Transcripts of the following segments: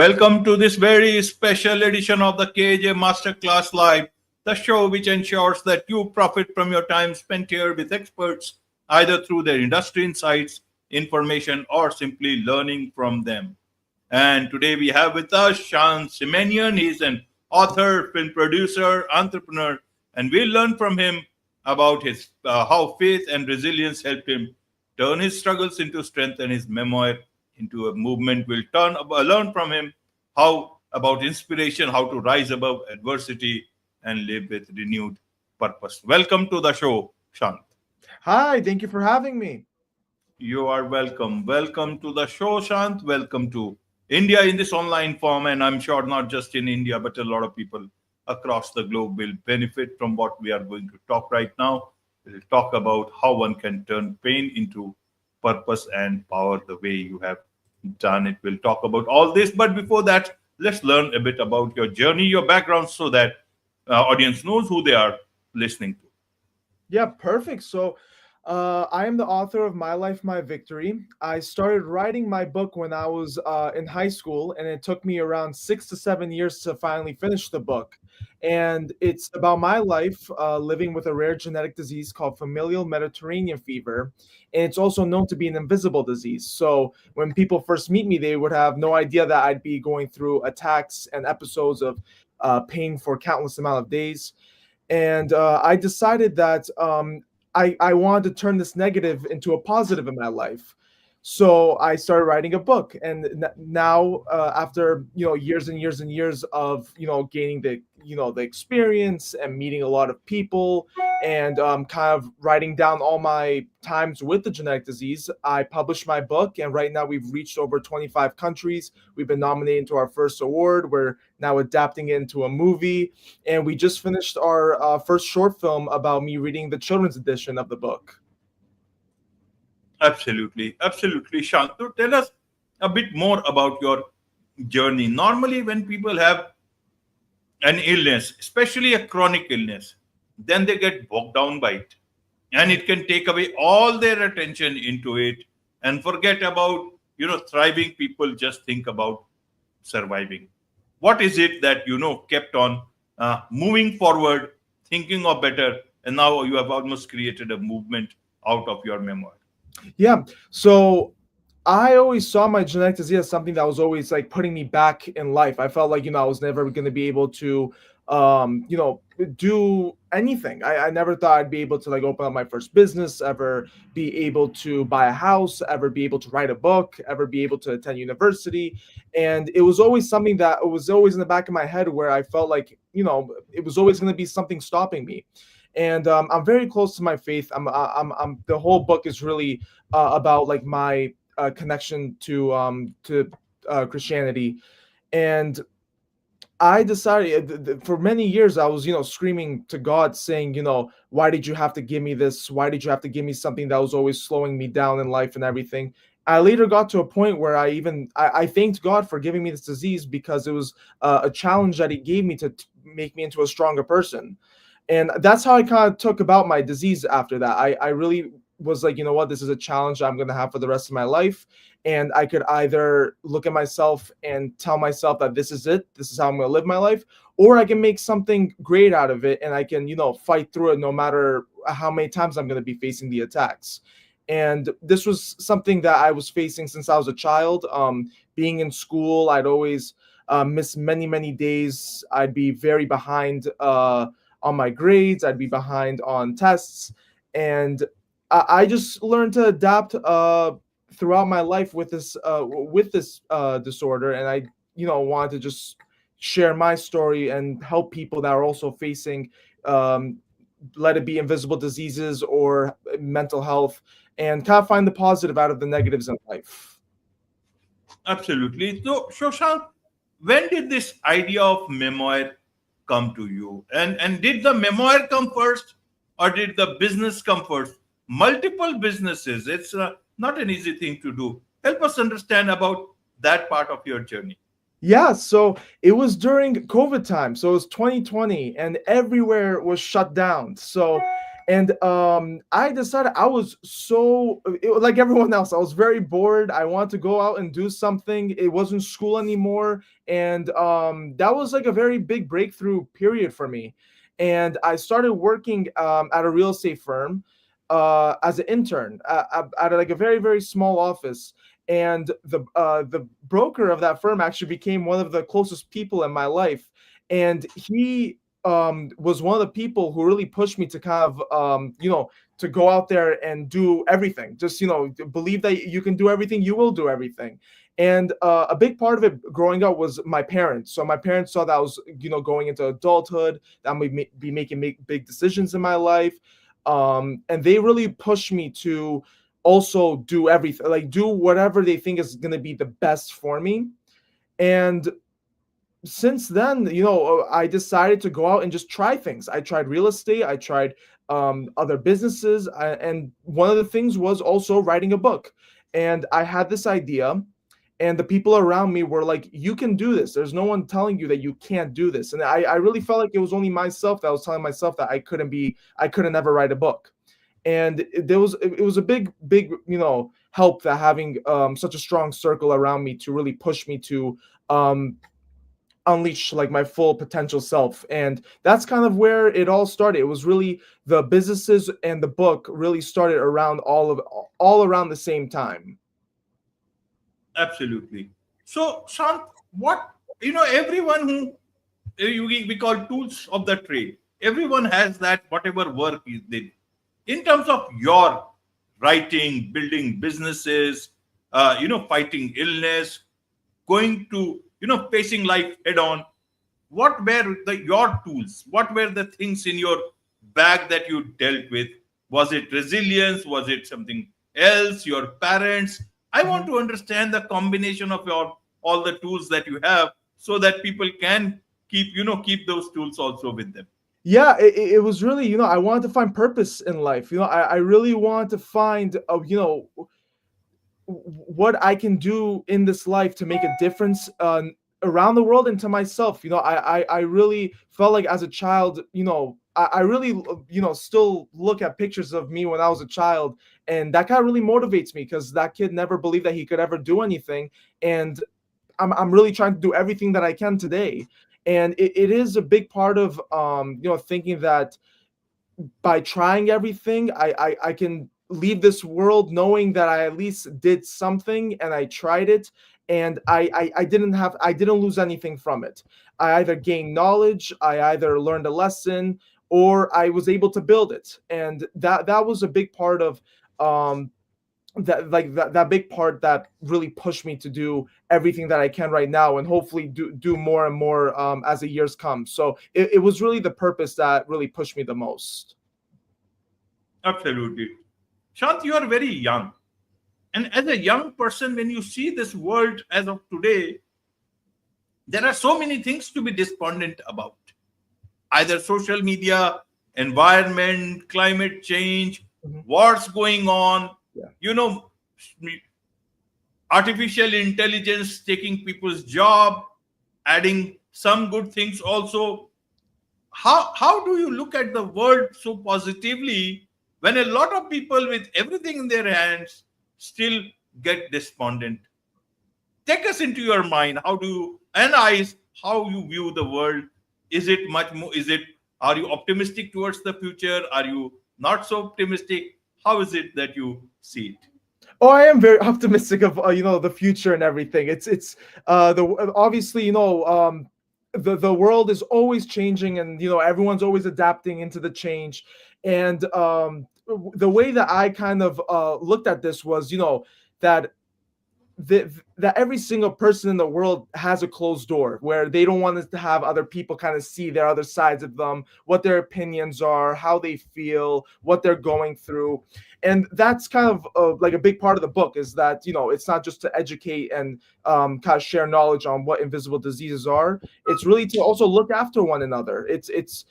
Welcome to this very special edition of the KJ Masterclass Live, the show which ensures that you profit from your time spent here with experts, either through their industry insights, information, or simply learning from them. And today we have with us Shant Cimenian. He's an author, film producer, entrepreneur, and we'll learn from him about his how faith and resilience helped him turn his struggles into strength and his memoir into a movement. We'll learn from him how about inspiration, how to rise above adversity and live with renewed purpose. Welcome to the show, Shant. Hi, thank you for having me. You are welcome. Welcome to the show, Shant. Welcome to India in this online form. And I'm sure not just in India, but a lot of people across the globe will benefit from what we are going to talk right now. We'll talk about how one can turn pain into purpose and power the way you have done it. We'll talk about all this. But before that, let's learn a bit about your journey, your background, so that audience knows who they are listening to. Yeah, perfect. So, I am the author of My Life, My Victory. I started writing my book when I was in high school, and it took me around 6 to 7 years to finally finish the book. And it's about my life living with a rare genetic disease called familial Mediterranean fever. And it's also known to be an invisible disease. So, when people first meet me, they would have no idea that I'd be going through attacks and episodes of pain for countless amount of days. And I decided that I wanted to turn this negative into a positive in my life. So I started writing a book, and now after years and years and years of gaining the experience and meeting a lot of people, and kind of writing down all my times with the genetic disease, I published my book, and right now we've reached over 25 countries. We've been nominated to our first award. We're now adapting it into a movie, and we just finished our first short film about me reading the children's edition of the book. Absolutely. Absolutely. Shantu, tell us a bit more about your journey. Normally, when people have an illness, especially a chronic illness, then they get bogged down by it. And it can take away all their attention into it and forget about, thriving people just think about surviving. What is it that, kept on moving forward, thinking of better, and now you have almost created a movement out of your memoir? Yeah. So I always saw my genetic disease as something that was always like putting me back in life. I felt like, I was never going to be able to, do anything. I never thought I'd be able to like open up my first business, ever be able to buy a house, ever be able to write a book, ever be able to attend university. And it was always something that was always in the back of my head where I felt like, it was always going to be something stopping me. And I'm very close to my faith. I'm the whole book is really about like my connection to Christianity. And I decided for many years I was, screaming to God saying, why did you have to give me this? Why did you have to give me something that was always slowing me down in life and everything? I later got to a point where I thanked God for giving me this disease because it was a challenge that He gave me to make me into a stronger person. And that's how I kind of took about my disease after that. I really was like, you know what, this is a challenge I'm going to have for the rest of my life. And I could either look at myself and tell myself that this is it, this is how I'm going to live my life, or I can make something great out of it and I can, fight through it no matter how many times I'm going to be facing the attacks. And this was something that I was facing since I was a child. Being in school, I'd always miss many, many days. I'd be very behind on my grades. I'd be behind on tests. And I just learned to adapt throughout my life with this disorder. And I, wanted to just share my story and help people that are also facing, let it be invisible diseases or mental health, and kind of find the positive out of the negatives in life. Absolutely. So, Shoshank, when did this idea of memoir come to you? And did the memoir come first, or did the business come first? Multiple businesses. It's not an easy thing to do. Help us understand about that part of your journey. Yeah, so it was during COVID time. So it was 2020 and everywhere was shut down. So And I decided I was like everyone else, I was very bored. I wanted to go out and do something. It wasn't school anymore. And that was like a very big breakthrough period for me. And I started working at a real estate firm as an intern at like a very, very small office. And the broker of that firm actually became one of the closest people in my life. And he was one of the people who really pushed me to kind of to go out there and do everything. Just believe that you can do everything, you will do everything. And a big part of it growing up was my parents. So my parents saw that I was going into adulthood, that I'm gonna be making big decisions in my life, and they really pushed me to also do everything, like do whatever they think is going to be the best for me. And since then, I decided to go out and just try things. I tried real estate, I tried other businesses, and one of the things was also writing a book. And I had this idea, and the people around me were like, "You can do this. There's no one telling you that you can't do this." And I really felt like it was only myself that was telling myself that I couldn't ever write a book. And it was a big help that having such a strong circle around me to really push me to um unleash like my full potential self. And that's kind of where it all started. It was really the businesses and the book really started around all around the same time. Absolutely. So, Shant, what everyone who we call tools of the trade, everyone has that whatever work is did. In terms of your writing, building businesses, fighting illness, going to facing life head on, what were your tools? What were the things in your bag that you dealt with? Was it resilience? Was it something else? Your parents? I want Mhm. to understand the combination of your all the tools that you have, so that people can keep those tools also with them. Yeah, it was really, I wanted to find purpose in life. I really wanted to find what I can do in this life to make a difference around the world and to myself. I really felt like as a child, I really, still look at pictures of me when I was a child, and that kind of really motivates me because that kid never believed that he could ever do anything. And I'm really trying to do everything that I can today. And it is a big part of, thinking that by trying everything, I can leave this world knowing that I at least did something and I tried it, and I didn't lose anything from it. I either gained knowledge, I either learned a lesson, or I was able to build it. And that was a big part of um that big part that really pushed me to do everything that I can right now, and hopefully do more and more as the years come. So it was really the purpose that really pushed me the most. Absolutely. Shant, you are very young. And as a young person, when you see this world as of today, there are so many things to be despondent about. Either social media, environment, climate change, Mhm. wars going on, Yeah. you know, artificial intelligence taking people's job, adding some good things also. How do you look at the world so positively when a lot of people with everything in their hands still get despondent? Take us into your mind. How do you analyze how you view the world? Is it much more? Is it Are you optimistic towards the future? Are you not so optimistic? How is it that you see it? Oh, I am very optimistic of the future and everything. It's the obviously the world is always changing, and everyone's always adapting into the change. And the way that I kind of looked at this was that that every single person in the world has a closed door where they don't want us to have other people kind of see their other sides of them, what their opinions are, how they feel, what they're going through. And that's kind of like a big part of the book, is that it's not just to educate and kind of share knowledge on what invisible diseases are. It's really to also look after one another. It's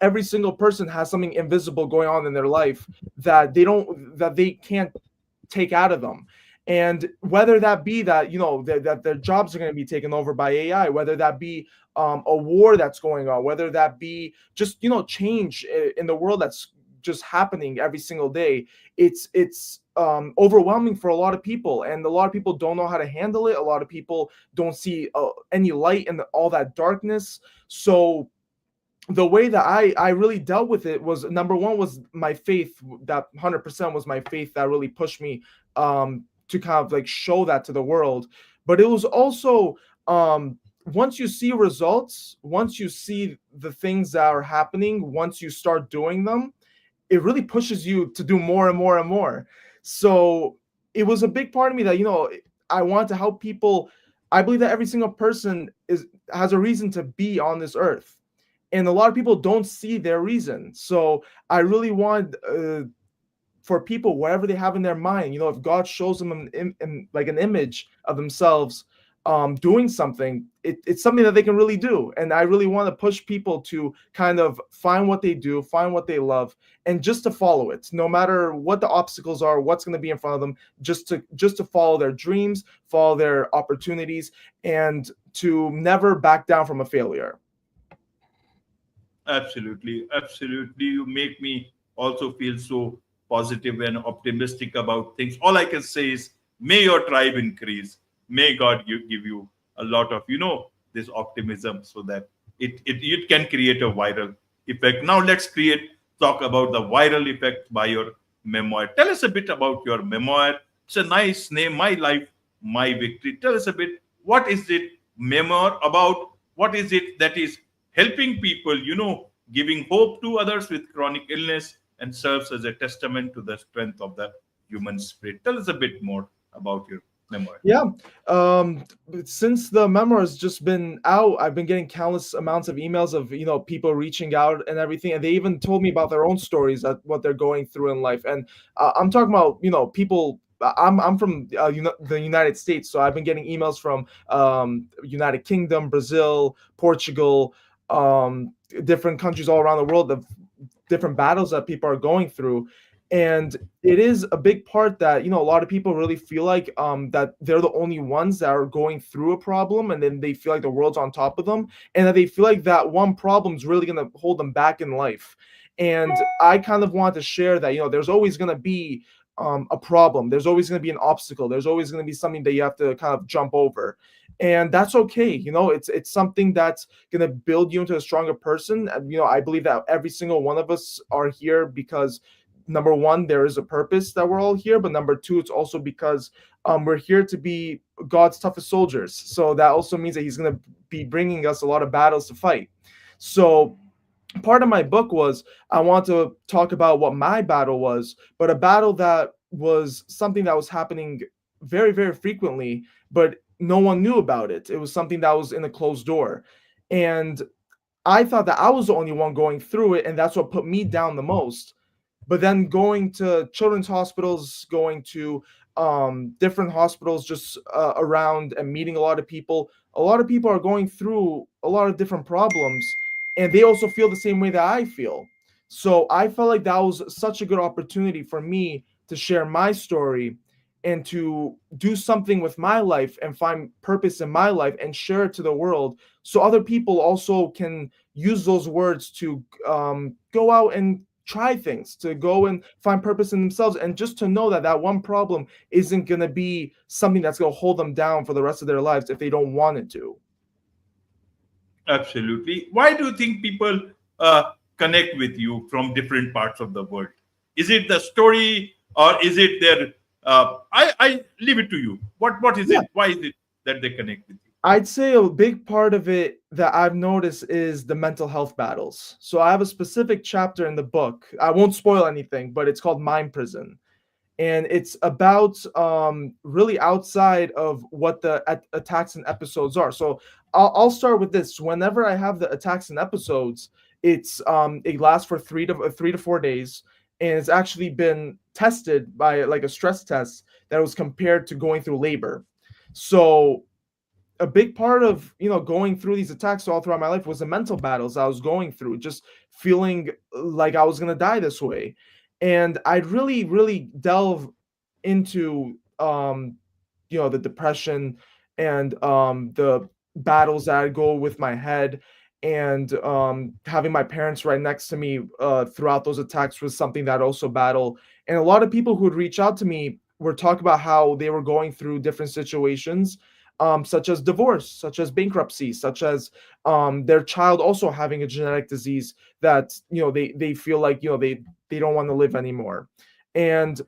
every single person has something invisible going on in their life that they can't take out of them. And whether that be that, that their jobs are going to be taken over by AI, whether that be a war that's going on, whether that be just, change in the world that's just happening every single day. It's overwhelming for a lot of people, and a lot of people don't know how to handle it. A lot of people don't see any light in all that darkness. So the way that I really dealt with it was, number one was my faith. That 100% was my faith that really pushed me to kind of like show that to the world. But it was also, once you see results, once you see the things that are happening, once you start doing them, it really pushes you to do more and more and more. So it was a big part of me that, I want to help people. I believe that every single person has a reason to be on this earth, and a lot of people don't see their reason. So I really want for people, whatever they have in their mind, if God shows them like an image of themselves doing something, it's something that they can really do. And I really want to push people to kind of find what they do, find what they love, and just to follow it, no matter what the obstacles are, what's going to be in front of them, just to follow their dreams, follow their opportunities, and to never back down from a failure. Absolutely, absolutely. You make me also feel so positive and optimistic about things. All I can say is, may your tribe increase. May God give you a lot of, this optimism, so that it can create a viral effect. Now let's talk about the viral effect by your memoir. Tell us a bit about your memoir. It's a nice name, My Life, My Victory. Tell us a bit, what is it memoir about? What is it that is helping people, giving hope to others with chronic illness, and serves as a testament to the strength of the human spirit? Tell us a bit more about your memoir. Yeah. Um, since the memoir has just been out, I've been getting countless amounts of emails of, people reaching out and everything. And they even told me about their own stories, that what they're going through in life. And I'm talking about, people. I'm from the United States, so I've been getting emails from United Kingdom, Brazil, Portugal, different countries all around the world, of different battles that people are going through. And it is a big part that, a lot of people really feel like that they're the only ones that are going through a problem, and then they feel like the world's on top of them, and that they feel like that one problem is really going to hold them back in life. And I kind of want to share that, there's always going to be a problem, there's always going to be an obstacle, there's always going to be something that you have to kind of jump over, and that's okay. It's something that's going to build you into a stronger person. And I believe that every single one of us are here because, number one, there is a purpose that we're all here, but number two, it's also because we're here to be God's toughest soldiers. So that also means that he's going to be bringing us a lot of battles to fight. So part of my book was, I want to talk about what my battle was, but a battle that was something that was happening very, very frequently, but no one knew about it. It was something that was in a closed door. And I thought that I was the only one going through it, and that's what put me down the most. But then going to children's hospitals, going to different hospitals just around, and meeting a lot of people are going through a lot of different problems, and they also feel the same way that I feel. So I felt like that was such a good opportunity for me to share my story and to do something with my life and find purpose in my life and share it to the world, so other people also can use those words to go out and try things, to go and find purpose in themselves, and just to know that that one problem isn't going to be something that's going to hold them down for the rest of their lives if they don't want it to. Absolutely. Why do you think people connect with you from different parts of the world? Is it the story, or is it their? I leave it to you. What is Yeah. it? Why is it that they connect with you? I'd say a big part of it that I've noticed is the mental health battles. So I have a specific chapter in the book. I won't spoil anything, but it's called Mind Prison. And it's about really outside of what the attacks and episodes are. So I'll start with this. Whenever I have the attacks and episodes, it lasts for 3 to 4 days, and it's actually been tested by like a stress test that was compared to going through labor. So a big part of going through these attacks all throughout my life was the mental battles I was going through, just feeling like I was going to die this way. And I'd really delve into the depression and the battles that I go with my head, and having my parents right next to me throughout those attacks was something that I also battle. And a lot of people who would reach out to me were talking about how they were going through different situations, such as divorce, such as bankruptcy, such as their child also having a genetic disease that they feel like they don't want to live anymore. And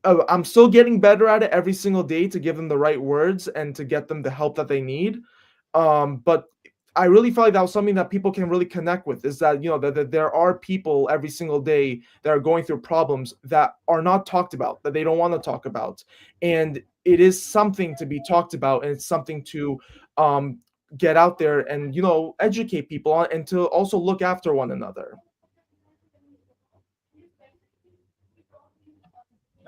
I'm still getting better at it every single day to give them the right words and to get them the help that they need. But I really feel like that was something that people can really connect with, is that that there are people every single day that are going through problems that are not talked about, that they don't want to talk about. And it is something to be talked about, and it's something to um, get out there and educate people on, and to also look after one another.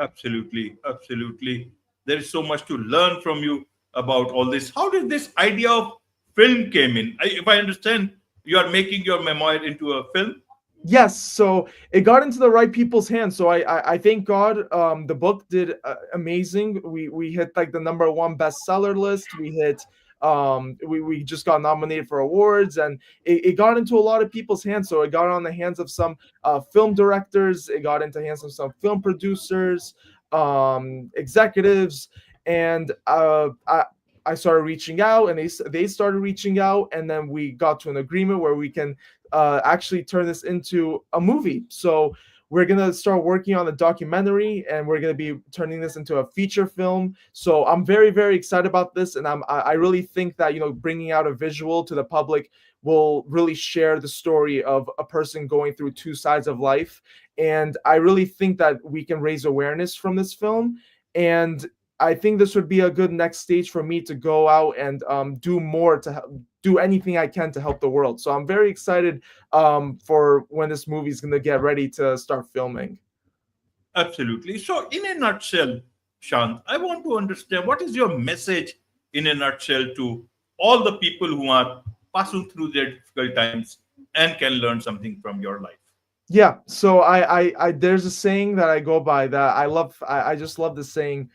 Absolutely, absolutely. There is so much to learn from you about all this. How did this idea of film came in? If I understand, you are making your memoir into a film. Yes, so it got into the right people's hands. So I thank God. The book did amazing. We hit like the number one bestseller list. We just got nominated for awards, and it got into a lot of people's hands. So it got on the hands of some film directors. It got into the hands of some film producers, executives, and I started reaching out, and they started reaching out, and then we got to an agreement where we can actually turn this into a movie. So we're gonna start working on a documentary, and we're gonna be turning this into a feature film. So I'm very, very excited about this, and I really think that bringing out a visual to the public will really share the story of a person going through two sides of life. And I really think that we can raise awareness from this film. And I think this would be a good next stage for me to go out and do more to do anything I can to help the world. So I'm very excited for when this movie is going to get ready to start filming. Absolutely. So, in a nutshell, Shant, I want to understand what is your message in a nutshell to all the people who are passing through their difficult times and can learn something from your life. Yeah. So I there's a saying that I go by that I love. I just love the saying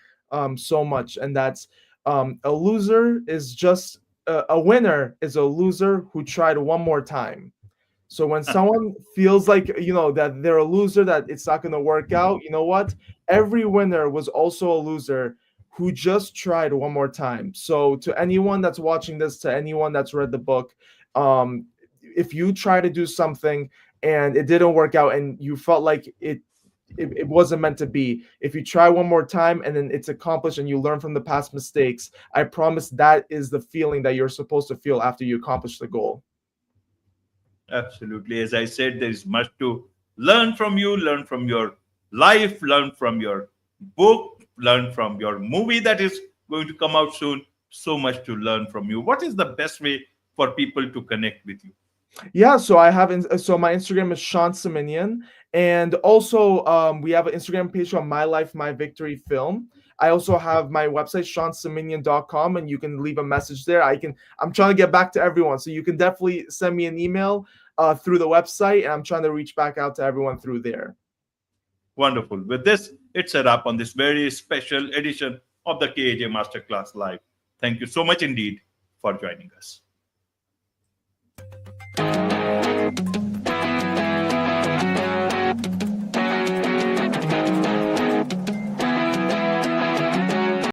so much, and that's a loser is just a winner is a loser who tried one more time. So when someone feels like that they're a loser, that it's not going to work out, you know what? Every winner was also a loser who just tried one more time. So to anyone that's watching this, to anyone that's read the book, if you try to do something and it didn't work out, and you felt like it wasn't meant to be, if you try one more time and then it's accomplished and you learn from the past mistakes, I promise that is the feeling that you're supposed to feel after you accomplish the goal. Absolutely. As I said, there is much to learn from you, learn from your life, learn from your book, learn from your movie that is going to come out soon. So much to learn from you. What is the best way for people to connect with you? Yeah, so so my Instagram is Shant Cimenian, and also we have an Instagram page on My Life My Victory Film. I also have my website shantcimenian.com, and you can leave a message there. I'm trying to get back to everyone, so you can definitely send me an email through the website, and I'm trying to reach back out to everyone through there. Wonderful. With this, it's a wrap on this very special edition of the KAJ Masterclass Live. Thank you so much indeed for joining us.